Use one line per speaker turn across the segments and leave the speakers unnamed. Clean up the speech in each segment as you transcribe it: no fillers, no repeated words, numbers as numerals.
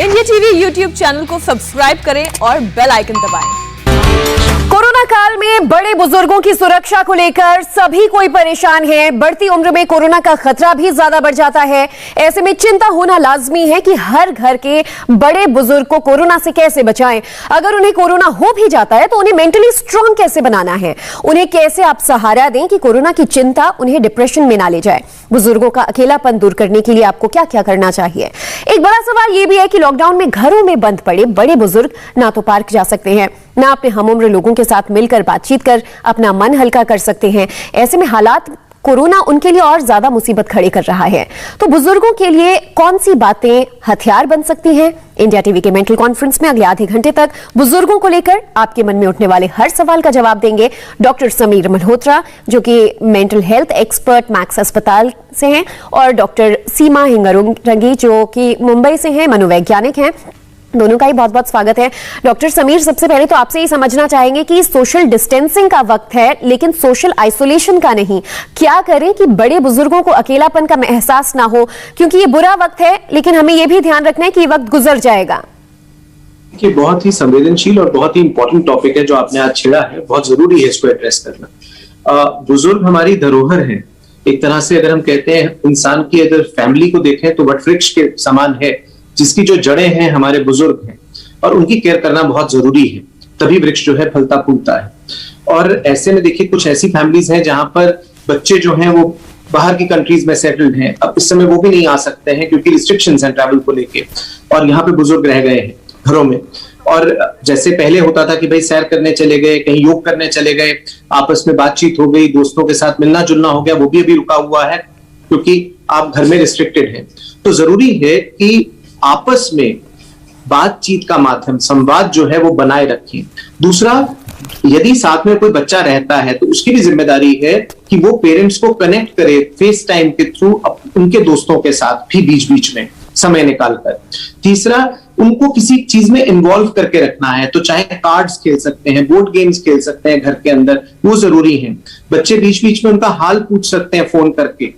India TV YouTube channel को subscribe करें और बेल आइकन दबाएं। कोरोना काल में बड़े बुजुर्गों की सुरक्षा को लेकर सभी कोई परेशान है। बढ़ती उम्र में कोरोना का खतरा भी ज्यादा बढ़ जाता है। ऐसे में चिंता होना लाजमी है कि हर घर के बड़े बुजुर्ग को कोरोना से कैसे बचाएं। अगर उन्हें कोरोना हो भी जाता है तो उन्हें मेंटली स्ट्रांग कैसे बनाना है, उन्हें कैसे आप सहारा दें कि कोरोना की चिंता उन्हें डिप्रेशन में ना ले जाए। बुजुर्गों का अकेलापन दूर करने के लिए आपको क्या क्या करना चाहिए। एक बड़ा सवाल यह भी है कि लॉकडाउन में घरों में बंद पड़े बड़े बुजुर्ग ना तो पार्क जा सकते हैं, ना अपने हमउम्र लोगों के साथ मिलकर बातचीत कर अपना मन हल्का कर सकते हैं। ऐसे में हालात कोरोना उनके लिए और ज्यादा मुसीबत खड़ी कर रहा है। तो बुजुर्गों के लिए कौन सी बातें हथियार बन सकती हैं? इंडिया टीवी के मेंटल कॉन्फ्रेंस में अगले आधे घंटे तक बुजुर्गों को लेकर आपके मन में उठने वाले हर सवाल का जवाब देंगे डॉक्टर समीर मल्होत्रा, जो कि मेंटल हेल्थ एक्सपर्ट मैक्स अस्पताल से हैं, और डॉक्टर सीमा हिंगरंगी, जो कि मुंबई से हैं, मनोवैज्ञानिक हैं। दोनों का ही बहुत बहुत स्वागत है। डॉक्टर समीर, सबसे पहले तो आपसे ही समझना चाहेंगे कि सोशल डिस्टेंसिंग का वक्त है लेकिन सोशल आइसोलेशन का नहीं। क्या करें कि बड़े बुजुर्गों को अकेलापन का एहसास ना हो, क्योंकि ये बुरा वक्त है लेकिन हमें यह भी ध्यान रखना है कि ये वक्त गुजर जाएगा।
ये बहुत ही संवेदनशील और बहुत ही इंपॉर्टेंट टॉपिक है जो आपने आज छेड़ा है। बहुत जरूरी है इसको एड्रेस करना। बुजुर्ग हमारी धरोहर है। एक तरह से अगर हम कहते हैं इंसान की अगर फैमिली को देखें तो वटवृक्ष के समान है, जिसकी जो जड़ें हैं हमारे बुजुर्ग हैं, और उनकी केयर करना बहुत जरूरी है। तभी वृक्ष जो है फलता फूलता है। और ऐसे में देखिए कुछ ऐसी फैमिलीज हैं जहां पर बच्चे जो हैं वो बाहर की कंट्रीज में सेटल्ड हैं। अब इस समय वो भी नहीं आ सकते हैं क्योंकि रिस्ट्रिक्शंस हैं ट्रैवल को लेके, और यहाँ पे बुजुर्ग रह गए हैं घरों में। और जैसे पहले होता था कि भाई सैर करने चले गए, कहीं योग करने चले गए, आपस में बातचीत हो गई, दोस्तों के साथ मिलना जुलना हो गया, वो भी अभी रुका हुआ है क्योंकि आप घर में रिस्ट्रिक्टेड हैं। तो जरूरी है कि आपस में बातचीत का माध्यम, संवाद जो है वो बनाए रखें। दूसरा, यदि साथ में कोई बच्चा रहता है तो उसकी भी जिम्मेदारी है कि वो पेरेंट्स को कनेक्ट करे फेस टाइम के थ्रू उनके दोस्तों के साथ भी बीच बीच में समय निकालकर। तीसरा, उनको किसी चीज में इन्वॉल्व करके रखना है, तो चाहे कार्ड्स खेल सकते हैं, बोर्ड गेम्स खेल सकते हैं घर के अंदर, वो जरूरी है। बच्चे बीच बीच में उनका हाल पूछ सकते हैं फोन करके,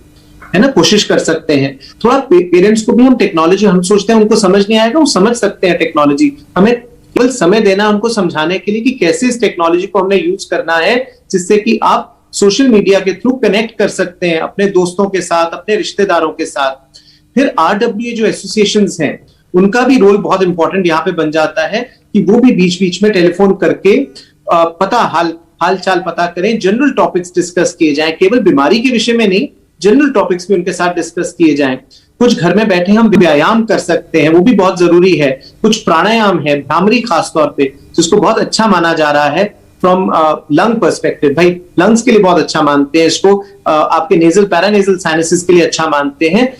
है ना, कोशिश कर सकते हैं। थोड़ा पेरेंट्स को भी हम टेक्नोलॉजी, हम सोचते हैं उनको समझ नहीं आएगा, वो समझ सकते हैं टेक्नोलॉजी। हमें केवल समय देना उनको समझाने के लिए कि कैसे इस टेक्नोलॉजी को हमने यूज करना है, जिससे कि आप सोशल मीडिया के थ्रू कनेक्ट कर सकते हैं अपने दोस्तों के साथ, अपने रिश्तेदारों के साथ। फिर RWA जो एसोसिएशंस हैं, उनका भी रोल बहुत इंपॉर्टेंट यहाँ पे बन जाता है कि वो भी बीच बीच में टेलीफोन करके हाल चाल पता करें, जनरल टॉपिक्स डिस्कस किए जाएं, केवल बीमारी के विषय में नहीं, जनरल टॉपिक्स भी उनके साथ डिस्कस किए जाएं। कुछ घर में बैठे हम व्यायाम कर सकते हैं, वो भी बहुत जरूरी है। कुछ प्राणायाम है, भ्रामरी खासतौर पे, जिसको बहुत अच्छा माना जा रहा है फ्रॉम लंग पर्सपेक्टिव। भाई लंग्स के लिए बहुत अच्छा मानते हैं इसको, आपके नेजल पैरानेजल साइनसेस के लिए अच्छा मानते हैं।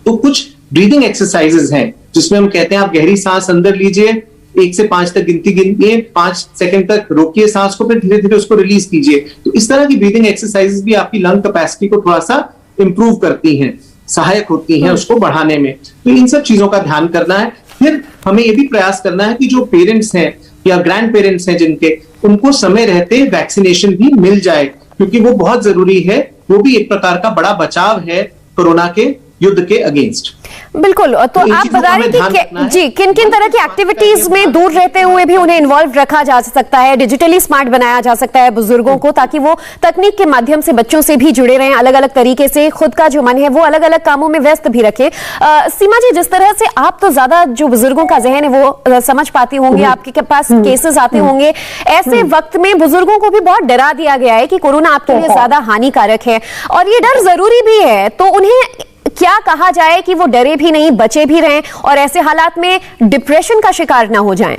तो कुछ ब्रीदिंग एक्सरसाइजेस हैं जिसमें हम कहते हैं आप गहरी सांस अंदर लीजिए, 1 से 5 तक गिनती गिनिए, 5 सेकंड तक रोकिए सांस को, फिर धीरे धीरे उसको रिलीज कीजिए। तो इस तरह की ब्रीदिंग एक्सरसाइजेस भी आपकी लंग कैपेसिटी को थोड़ा सा इंप्रूव करती हैं, सहायक होती हैं उसको बढ़ाने में। तो इन सब चीजों का ध्यान करना है। फिर हमें ये भी प्रयास करना है कि जो पेरेंट्स हैं या ग्रैंड पेरेंट्स हैं जिनके, उनको समय रहते वैक्सीनेशन भी मिल जाए, क्योंकि वो बहुत जरूरी है। वो भी एक प्रकार का बड़ा बचाव है कोरोना के युद्ध के अगेंस्ट।
बिल्कुल। तो आप बता रहे कि जी किन किन तरह की एक्टिविटीज में दूर रहते हुए भी उन्हें इन्वॉल्व रखा जा सकता है, डिजिटली स्मार्ट बनाया जा सकता है बुजुर्गों को, ताकि वो तकनीक के माध्यम से बच्चों से भी जुड़े रहें, अलग अलग तरीके से खुद का जो मन है वो अलग अलग कामों में व्यस्त भी रखें। सीमा जी, जिस तरह से आप तो ज्यादा जो बुजुर्गों का जहन है वो समझ पाती होंगी, आपके पास केसेस आते होंगे, ऐसे वक्त में बुजुर्गों को भी बहुत डरा दिया गया है कि कोरोना आपके लिए ज्यादा हानिकारक है, और ये डर जरूरी भी है। तो उन्हें क्या कहा जाए कि वो डरे भी नहीं, बचे भी रहें और ऐसे हालात में डिप्रेशन का शिकार ना हो जाएं?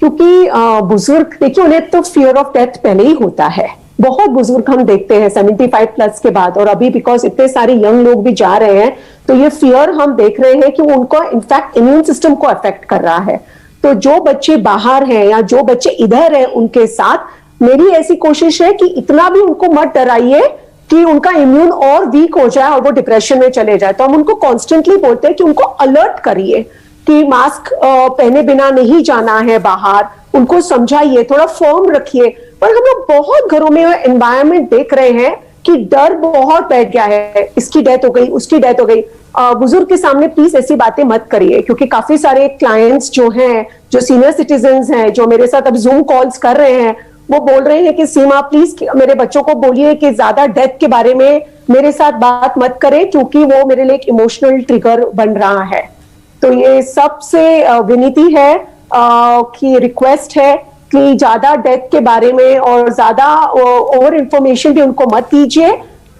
क्योंकि बुजुर्ग, देखिए, उन्हें तो फियर ऑफ डेथ पहले ही होता है। बहुत बुजुर्ग हम देखते हैं 75 प्लस के बाद, और अभी बिकॉज इतने सारे यंग लोग भी जा रहे हैं, तो ये फियर हम देख रहे हैं कि वो उनको इनफैक्ट इम्यून सिस्टम को अफेक्ट कर रहा है। तो जो बच्चे बाहर हैं या जो बच्चे इधर हैं, उनके साथ मेरी ऐसी कोशिश है कि इतना भी उनको मत डराइए कि उनका इम्यून और वीक हो जाए और वो डिप्रेशन में चले जाए। तो हम उनको कॉन्स्टेंटली बोलते हैं कि उनको अलर्ट करिए कि मास्क पहने बिना नहीं जाना है बाहर, उनको समझाइए, थोड़ा फर्म रखिए। पर हम लोग बहुत घरों में एनवायरनमेंट देख रहे हैं कि डर बहुत बैठ गया है, इसकी डेथ हो गई, उसकी डेथ हो गई। बुजुर्ग के सामने प्लीज ऐसी बातें मत करिए, क्योंकि काफी सारे क्लाइंट्स जो हैं, जो सीनियर सिटीजन्स हैं, जो मेरे साथ अब जूम कॉल्स कर रहे हैं, वो बोल रहे हैं कि सीमा प्लीज मेरे बच्चों को बोलिए कि ज्यादा डेथ के बारे में मेरे साथ बात मत करें, क्योंकि वो मेरे लिए एक इमोशनल ट्रिगर बन रहा है। तो ये सबसे विनती है कि रिक्वेस्ट है कि ज्यादा डेथ के बारे में और ज्यादा ओवर इंफॉर्मेशन भी उनको मत दीजिए।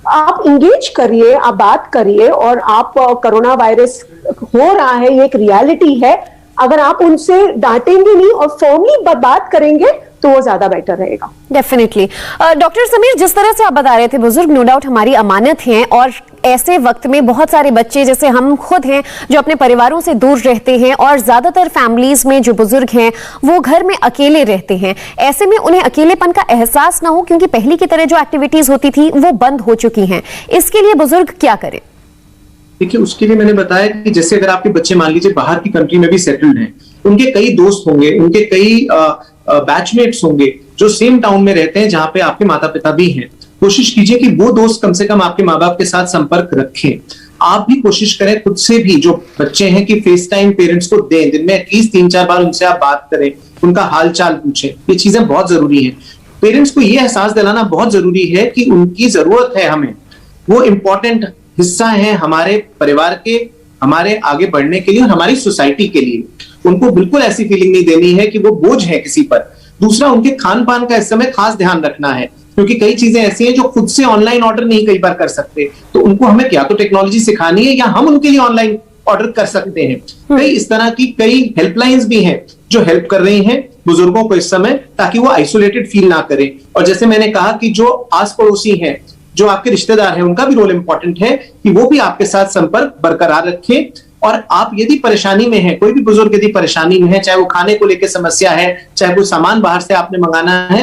आप इंगेज करिए, आप बात करिए, और आप कोरोना वायरस हो रहा है, ये एक रियलिटी है। अगर आप उनसे डांटेंगे नहीं और फॉर्मली बात करेंगे तो वो ज्यादा बेटर रहेगा।
डेफिनेटली। डॉक्टर समीर, जिस तरह से आप बता रहे थे, बुजुर्ग नो डाउट हमारी अमानत हैं, और ऐसे वक्त में बहुत सारे बच्चे जैसे हम खुद हैं जो अपने परिवारों से दूर रहते हैं, और ज्यादातर फैमिलीज में जो बुजुर्ग हैं वो घर में अकेले रहते हैं। ऐसे में उन्हें अकेलेपन का एहसास ना हो, क्योंकि पहले की तरह जो एक्टिविटीज होती थी वो बंद हो चुकी हैं। इसके लिए बुजुर्ग क्या करें?
देखिए, उसके लिए मैंने बताया कि जैसे अगर आपके बच्चे मान लीजिए बाहर की कंट्री में भी सेटल्ड हैं, उनके कई दोस्त होंगे, उनके कई बैचमेट्स होंगे जो सेम टाउन में रहते हैं जहां पे आपके माता पिता भी हैं। कोशिश कीजिए कि वो दोस्त कम से कम आपके माँ बाप के साथ संपर्क रखें। आप भी कोशिश करें खुद से भी, जो बच्चे हैं, कि फेस टाइम पेरेंट्स को दें, दिन में एटलीस्ट 3-4 बार उनसे आप बात करें, उनका हाल चाल पूछें। ये चीजें बहुत जरूरी है। पेरेंट्स को ये एहसास दिलाना बहुत जरूरी है कि उनकी जरूरत है हमें, वो इंपॉर्टेंट हिस्सा है हमारे परिवार के, हमारे आगे बढ़ने के लिए और हमारी सोसाइटी के लिए। उनको बिल्कुल ऐसी फीलिंग नहीं देनी है कि वो बोझ है किसी पर। दूसरा, उनके खान पान का इस समय खास ध्यान रखना है, क्योंकि कई चीजें ऐसी हैं जो खुद से ऑनलाइन ऑर्डर नहीं कई बार कर सकते, तो उनको हमें या तो टेक्नोलॉजी सिखानी है या हम उनके लिए ऑनलाइन ऑर्डर कर सकते हैं। कई इस तरह की कई हेल्पलाइंस भी हैं जो हेल्प कर रही हैं बुजुर्गों को इस समय, ताकि वो आइसोलेटेड फील ना करें। और जैसे मैंने कहा कि जो आस पड़ोसी हैं, जो आपके रिश्तेदार हैं, उनका भी रोल इंपॉर्टेंट है कि वो भी आपके साथ संपर्क बरकरार रखें। और आप यदि परेशानी में हैं, कोई भी बुजुर्ग यदि परेशानी में है, चाहे वो खाने को लेकर समस्या है, चाहे कोई सामान बाहर से आपने मंगाना है,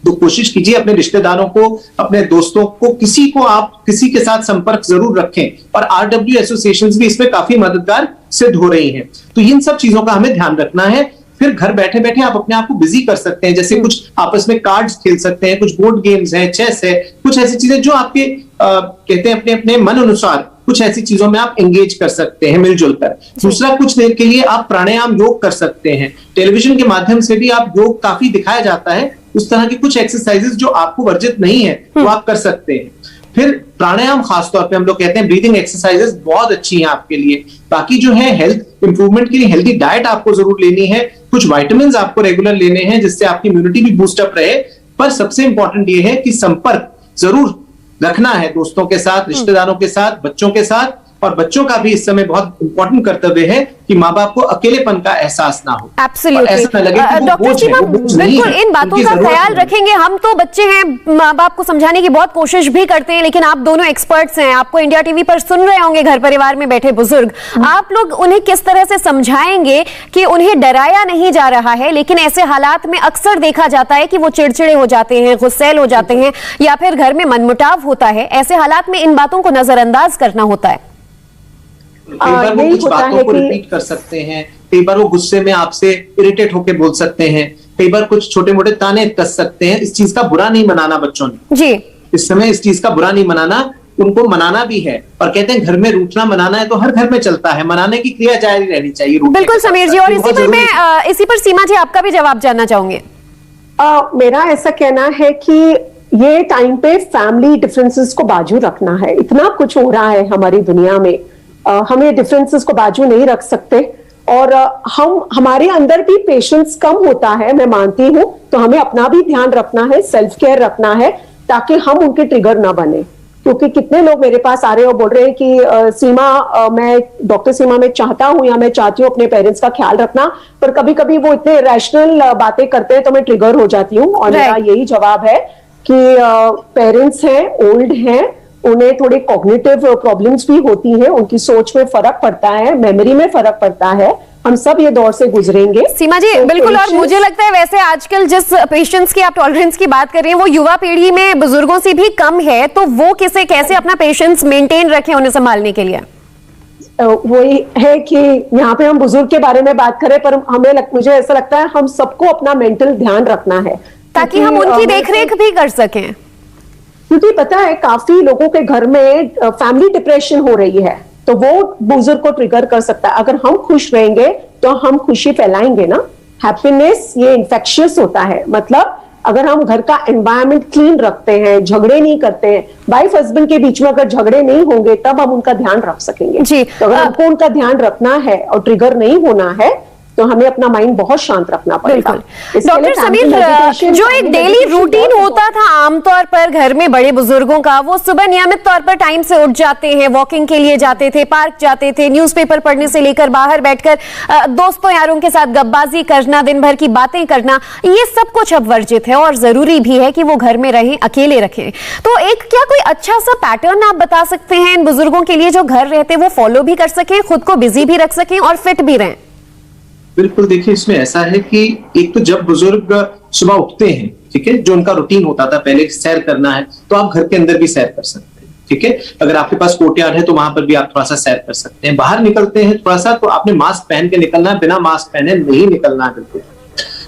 तो कोशिश कीजिए अपने रिश्तेदारों को, अपने दोस्तों को, किसी के साथ संपर्क जरूर रखें। और आरडब्ल्यू एसोसिएशंस भी इसमें काफी मददगार सिद्ध हो रही हैं। तो इन सब चीजों का हमें ध्यान रखना है। फिर घर बैठे बैठे आप अपने आप को बिजी कर सकते हैं, जैसे कुछ आपस में कार्ड्स खेल सकते हैं, कुछ बोर्ड गेम्स हैं, चेस है, कुछ ऐसी चीजें जो आपके कहते हैं अपने अपने मन अनुसार कुछ ऐसी चीजों में आप एंगेज कर सकते हैं मिलजुल कर। दूसरा, कुछ देर के लिए आप प्राणायाम योग कर सकते हैं। टेलीविजन के माध्यम से भी आप योग काफी दिखाया जाता है, उस तरह की कुछ एक्सरसाइजेस जो आपको वर्जित नहीं है वो आप कर सकते हैं। फिर प्राणायाम खासतौर पे हम लोग कहते हैं ब्रीदिंग एक्सरसाइजेस बहुत अच्छी हैं आपके लिए। बाकी जो है हेल्थ इंप्रूवमेंट के लिए हेल्दी डाइट आपको जरूर लेनी है, कुछ विटामिन्स आपको रेगुलर लेने हैं जिससे आपकी इम्यूनिटी भी बूस्ट अप रहे। पर सबसे इंपॉर्टेंट ये है कि संपर्क जरूर रखना है दोस्तों के साथ, रिश्तेदारों के साथ, बच्चों के साथ। और बच्चों का भी इस समय बहुत इंपॉर्टेंट कर्तव्य है कि माँ बाप को अकेलेपन का एहसास ना हो।
एब्सोल्युटली। डॉक्टर सीमा, बिल्कुल इन बातों का ख्याल रखेंगे। हम तो बच्चे हैं, माँ बाप को समझाने की बहुत कोशिश भी करते हैं, लेकिन आप दोनों एक्सपर्ट्स हैं, आपको इंडिया टीवी पर सुन रहे होंगे घर परिवार में बैठे बुजुर्ग। आप लोग उन्हें किस तरह से समझाएंगे कि उन्हें डराया नहीं जा रहा है, लेकिन ऐसे हालात में अक्सर देखा जाता है कि वो चिड़चिड़े हो जाते हैं, गुस्सैल हो जाते हैं, या फिर घर में मनमुटाव होता है। ऐसे हालात में इन बातों को नजरअंदाज करना होता है।
कई बार वो कुछ बातों को रिपीट कर सकते हैं, कई बार वो गुस्से में आपसे इरिटेट होकर बोल सकते हैं, कई बार कुछ छोटे मोटे ताने कस सकते हैं। इस चीज का बुरा नहीं मनाना बच्चों ने जी, इस समय इस चीज का बुरा नहीं मनाना, उनको मनाना भी है। और कहते हैं घर में रूठना मनाना है तो हर घर में चलता है, मनाने की क्रिया जारी रहनी चाहिए।
बिल्कुल समीर जी, और इसी पर सीमा जी आपका भी जवाब जानना चाहूंगे।
मेरा ऐसा कहना है कि ये टाइम पे फैमिली डिफरेंसेस को बाजू रखना है। इतना कुछ हो रहा है हमारी दुनिया में, हमें डिफरेंसेस को बाजू नहीं रख सकते। और हमारे अंदर भी पेशेंस कम होता है, मैं मानती हूं। तो हमें अपना भी ध्यान रखना है, सेल्फ केयर रखना है, ताकि हम उनके ट्रिगर ना बने। क्योंकि कितने लोग मेरे पास आ रहे हो बोल रहे हैं कि सीमा, मैं डॉक्टर सीमा, मैं चाहता हूं या मैं चाहती हूँ अपने पेरेंट्स का ख्याल रखना, पर कभी कभी वो इतने रैशनल बातें करते हैं तो मैं ट्रिगर हो जाती हूँ। और मेरा यही जवाब है कि पेरेंट्स हैं, ओल्ड हैं, उन्हें थोड़े कॉग्निटिव प्रॉब्लम्स भी होती हैं, उनकी सोच में फर्क पड़ता है, मेमोरी में फर्क पड़ता है। हम सब ये दौर से गुजरेंगे
सीमा जी, तो बिल्कुल। और मुझे लगता है वैसे आजकल जिस पेशेंस की आप टॉलरेंस की बात कर रही हैं वो युवा पीढ़ी में बुजुर्गों से भी कम है, तो वो कैसे अपना पेशेंस मेंटेन रखें उन्हें संभालने के लिए?
वही है कि यहाँ पे हम बुजुर्ग के बारे में बात करें, पर मुझे ऐसा लगता है हम सबको अपना मेंटल ध्यान रखना है,
ताकि हम उनकी देखरेख भी कर सकें।
क्योंकि पता है काफी लोगों के घर में फैमिली डिप्रेशन हो रही है, तो वो बुजुर्ग को ट्रिगर कर सकता है। अगर हम खुश रहेंगे तो हम खुशी फैलाएंगे ना। हैप्पीनेस ये इन्फेक्शियस होता है, मतलब अगर हम घर का एनवायरनमेंट क्लीन रखते हैं, झगड़े नहीं करते हैं, वाइफ हस्बैंड के बीच में अगर झगड़े नहीं होंगे तब हम उनका ध्यान रख सकेंगे जी। तो अगर हमको उनका ध्यान रखना है और ट्रिगर नहीं होना है तो हमें अपना माइंड बहुत शांत रखना पड़ेगा।
डॉक्टर समीर, जो एक डेली रूटीन होता था आमतौर पर घर में बड़े बुजुर्गों का, वो सुबह नियमित तौर पर टाइम से उठ जाते हैं, वॉकिंग के लिए जाते थे, पार्क जाते थे, न्यूज़पेपर पढ़ने से लेकर बाहर बैठकर दोस्तों यारों के साथ गप्पबाजी करना, दिन भर की बातें करना, ये सब कुछ अब वर्जित है और जरूरी भी है कि वो घर में रहें, अकेले रखें। तो एक क्या कोई अच्छा सा पैटर्न आप बता सकते हैं इन बुजुर्गों के लिए जो घर रहते वो फॉलो भी कर सकें, खुद को बिजी भी रख सकें और फिट भी रहें?
बिल्कुल, देखिए इसमें ऐसा है कि एक तो जब बुजुर्ग सुबह उठते हैं, ठीक है, जो उनका रूटीन होता था पहले, सैर करना है तो आप घर के अंदर भी सैर कर सकते हैं, ठीक है। अगर आपके पास कोर्टयार्ड है तो वहां पर भी आप थोड़ा सा सैर कर सकते हैं। बाहर निकलते हैं थोड़ा सा तो आपने मास्क पहन के निकलना है, बिना मास्क पहने नहीं निकलना है बिल्कुल।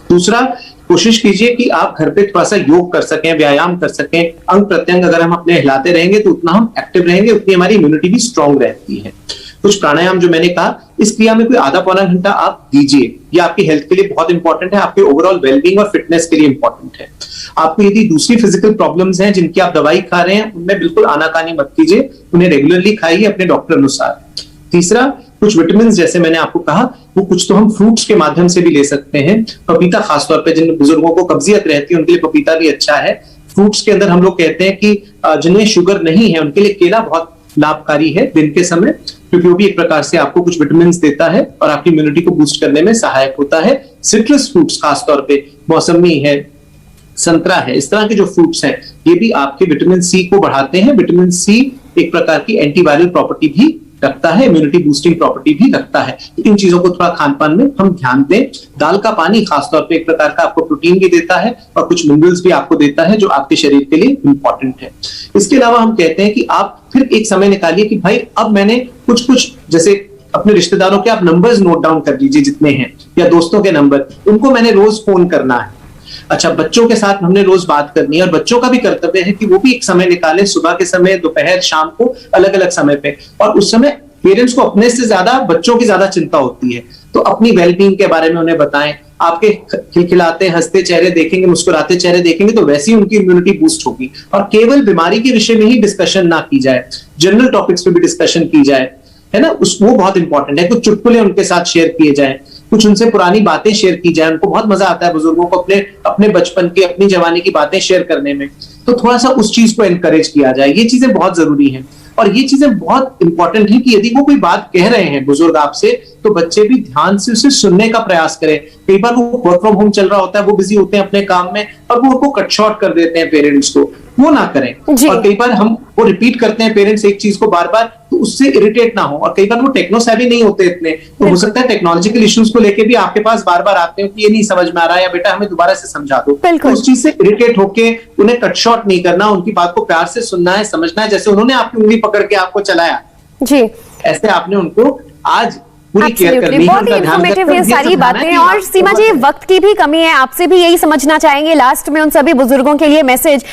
दूसरा, कोशिश कीजिए कि आप घर पे थोड़ा सा योग कर सकें, व्यायाम कर सकें। अंग प्रत्यंग अगर हम अपने हिलाते रहेंगे तो उतना हम एक्टिव रहेंगे, उतनी हमारी इम्यूनिटी भी स्ट्रांग रहती है। कुछ प्राणायाम जो मैंने कहा, इस क्रिया में कोई आधा पौना घंटा आप दीजिए, ये आपकी हेल्थ के लिए बहुत इंपॉर्टेंट है, आपके ओवरऑल वेलबींग और फिटनेस के लिए इंपॉर्टेंट है। आपको यदि दूसरी फिजिकल प्रॉब्लम्स हैं जिनकी आप दवाई खा रहे हैं, उनमें बिल्कुल आनाकानी मत कीजिए, उन्हें रेगुलरली खाइए अपने डॉक्टर अनुसार। तीसरा, कुछ विटामिन जैसे मैंने आपको कहा, वो कुछ तो हम फ्रूट्स के माध्यम से भी ले सकते हैं। पपीता खासतौर पर जिन बुजुर्गों को कब्जियत रहती है उनके लिए पपीता भी अच्छा है। फ्रूट्स के अंदर हम लोग कहते हैं कि जिन्हें शुगर नहीं है उनके लिए केला बहुत लाभकारी है दिन के समय, क्योंकि वो भी एक प्रकार से आपको कुछ विटामिन देता है और आपकी इम्यूनिटी को बूस्ट करने में सहायक होता है। सिट्रस फ्रूट्स खासतौर पे मौसमी है, संतरा है, इस तरह के जो फ्रूट्स हैं ये भी आपके विटामिन सी को बढ़ाते हैं। विटामिन सी एक प्रकार की एंटीवायरल प्रॉपर्टी भी रखता है, इम्यूनिटी बूस्टिंग प्रॉपर्टी भी रखता है। तो इन चीजों को थोड़ा खान पान में हम ध्यान दें। दाल का पानी खासतौर पे एक प्रकार का आपको प्रोटीन भी देता है और कुछ मिनरल्स भी आपको देता है जो आपके शरीर के लिए इंपॉर्टेंट है। इसके अलावा हम कहते हैं कि आप फिर एक समय निकालिए कि भाई अब मैंने कुछ जैसे अपने रिश्तेदारों के आप नंबर्स नोट डाउन कर लीजिए जितने हैं, या दोस्तों के नंबर, उनको मैंने रोज फोन करना है। अच्छा, बच्चों के साथ हमने रोज बात करनी है और बच्चों का भी कर्तव्य है कि वो भी एक समय निकालें, सुबह के समय, दोपहर, शाम को, अलग अलग समय पे। और उस समय पेरेंट्स को अपने से ज्यादा बच्चों की ज्यादा चिंता होती है, तो अपनी वेलबींग के बारे में उन्हें बताएं। आपके खिलखिलाते हंसते चेहरे देखेंगे, मुस्कुराते चेहरे देखेंगे तो वैसी उनकी इम्यूनिटी बूस्ट होगी। और केवल बीमारी के विषय में ही डिस्कशन ना की जाए, जनरल टॉपिक्स पे भी डिस्कशन की जाए, है ना, वो बहुत इंपॉर्टेंट है। कुछ चुटकुले उनके साथ शेयर किए जाए, कुछ उनसे पुरानी बातें शेयर की जाए। उनको बहुत मजा आता है बुजुर्गों को अपने बचपन की, अपनी जवानी की बातें शेयर करने में, तो थोड़ा सा उस चीज को एनकरेज किया जाए। ये चीजें बहुत जरूरी हैं और ये चीजें बहुत इंपॉर्टेंट है कि यदि वो कोई बात कह रहे हैं बुजुर्ग आपसे, तो बच्चे भी ध्यान से उसे सुनने का प्रयास करें। कई बार वो वर्क फ्रॉम होम चल रहा होता है, वो बिजी होते हैं अपने काम में और वो उनको कट शॉर्ट कर देते हैं पेरेंट्स को, वो ना करें। और कई बार हम वो रिपीट करते हैं पेरेंट्स एक चीज को बार बार, तो उससे इरिटेट ना हो। और कई बार वो टेक्नो सेवी नहीं होते इतने, तो हो सकता है टेक्नोलॉजिकल इश्यूज को लेके भी आपके पास बार बार आते हो कि ये नहीं समझ में आ रहा है, या बेटा हमें दोबारा से समझा दो। तो उस चीज से इरिटेट होके उन्हें कट शॉर्ट नहीं करना, उनकी बात को प्यार से सुनना है, समझना है। जैसे उन्होंने आपकी उंगली पकड़ के आपको चलाया जी, ऐसे आपने उनको आज पूरी केयर करनी है।
बहुत ही इंफॉर्मेटिव ये सारी बातें। और सीमा जी, वक्त की भी कमी है, आपसे भी यही समझना चाहेंगे लास्ट में उन सभी बुजुर्गों के लिए मैसेज।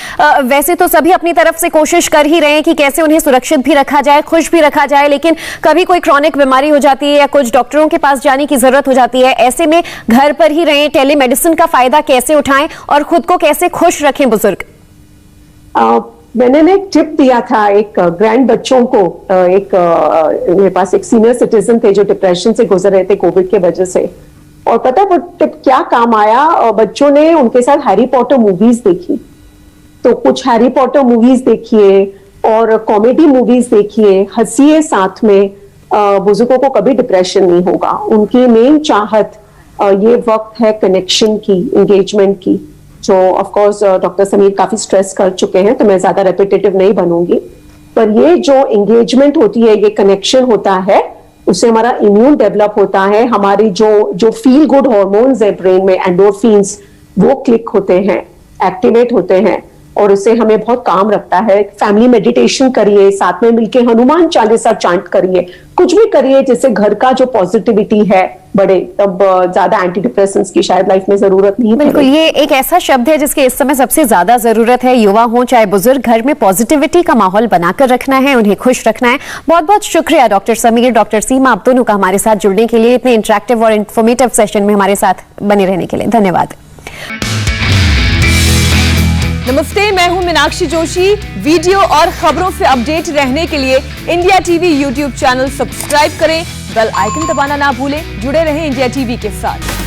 वैसे तो सभी अपनी तरफ से कोशिश कर ही रहे हैं कि कैसे उन्हें सुरक्षित भी रखा जाए, खुश भी रखा जाए, लेकिन कभी कोई क्रॉनिक बीमारी हो जाती है या कुछ डॉक्टरों के पास जाने की जरूरत हो जाती है। ऐसे में घर पर ही रहें, टेलीमेडिसिन का फायदा कैसे उठाएं और खुद को कैसे खुश रखें बुजुर्ग?
मैंने ना एक टिप दिया था एक ग्रैंड बच्चों को। मेरे पास एक सीनियर सिटीजन थे जो डिप्रेशन से गुजर रहे थे कोविड के वजह से, और पता वो टिप क्या काम आया। बच्चों ने उनके साथ हैरी पॉटर मूवीज देखी, तो कुछ हैरी पॉटर मूवीज देखिए और कॉमेडी मूवीज देखिए, हंसिए साथ में। बुजुर्गों को कभी डिप्रेशन नहीं होगा। उनकी मेन चाहत ये वक्त है कनेक्शन की, एंगेजमेंट की, जो ऑफ कोर्स डॉक्टर समीर काफी स्ट्रेस कर चुके हैं, तो मैं ज्यादा रेपिटेटिव नहीं बनूंगी। पर ये जो एंगेजमेंट होती है, ये कनेक्शन होता है, उससे हमारा इम्यून डेवलप होता है। हमारी जो फील गुड हार्मोन्स है ब्रेन में, एंडोर्फिन्स, वो क्लिक होते हैं, एक्टिवेट होते हैं, और उससे हमें बहुत काम रखता है। फैमिली मेडिटेशन करिए, साथ में मिलके हनुमान चालीसा चांट करिए, कुछ भी करिए जिससे घर का जो पॉजिटिविटी है बढ़े। तब ज्यादा एंटी डिप्रेसेंट्स की शायद लाइफ में जरूरत नहीं है।
बिल्कुल, ये एक ऐसा शब्द है जिसके इस समय सबसे ज्यादा जरूरत है। युवा हो चाहे बुजुर्ग, घर में पॉजिटिविटी का माहौल बनाकर रखना है, उन्हें खुश रखना है। बहुत बहुत शुक्रिया डॉक्टर समीर, डॉक्टर सीमा, आप दोनों का हमारे साथ जुड़ने के लिए, इतने इंटरेक्टिव और इन्फॉर्मेटिव सेशन में हमारे साथ बने रहने के लिए धन्यवाद। नमस्ते, मैं हूं मीनाक्षी जोशी। वीडियो और खबरों से अपडेट रहने के लिए India TV YouTube channel subscribe करें, बेल आइकन दबाना ना भूलें। जुड़े रहें इंडिया टीवी के साथ।